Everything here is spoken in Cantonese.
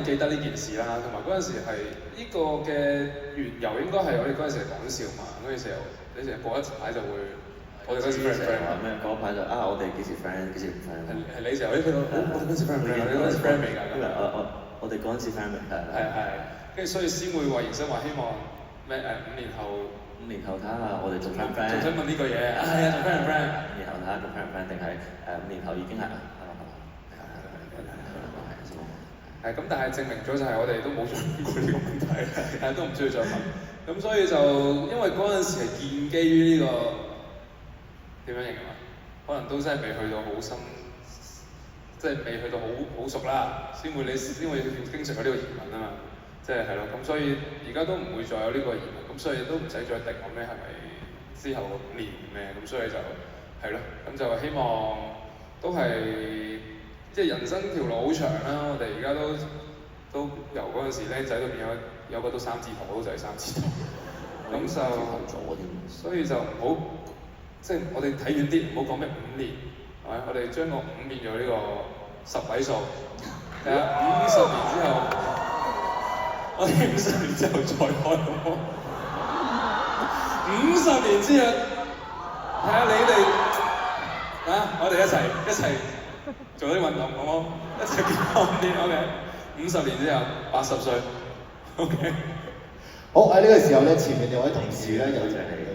記得呢件事啦，同埋嗰陣時係呢個嘅緣由應該係我哋嗰陣時係講笑嘛，嗰陣時候你成日過一排就會，我哋嗰陣時 friend 話咩？嗰排就我哋幾時 friend 幾時唔 friend？係你時候，我哋嗰陣時 friend 唔 friend？你嗰陣時 friend 未㗎？因為我哋嗰陣時 friend 未？係，跟住所以先會話延伸話希望咩5年後睇下我哋仲 friend 唔 friend？仲想問呢個嘢啊？係啊，仲 friend 唔 friend？ 5年後睇下仲 friend 唔 friend？定係5年後已經係係咁，但係證明咗就係我哋都冇再問過呢個問題，都唔需要再問。咁所以就因為嗰陣時係建基於呢個點樣形容啊？可能都真係未去到好深，即係未去到好熟啦，先會經常有呢個疑問啊嘛。即係咯，咁所以而家都唔會再有呢個疑問，咁所以都唔使再定我咩係咪之後練咩，咁所以就係咯，咁就希望都係。即係人生條路好長啦，我哋而家都由嗰陣時僆仔到變咗有個都3字頭，就係3字頭。咁就所以就唔好，即係我哋睇遠啲，唔好講咩5年，係咪？我哋將個5變咗呢個10位數。係啊，50年之後，我哋50年之後再開好唔好？50年之後，睇下你哋我哋一齊。做啲運動好冇？一齊健康啲 ，OK。50年之後80歲 ，OK。好喺呢個時候咧，前面有位同事咧有隻係。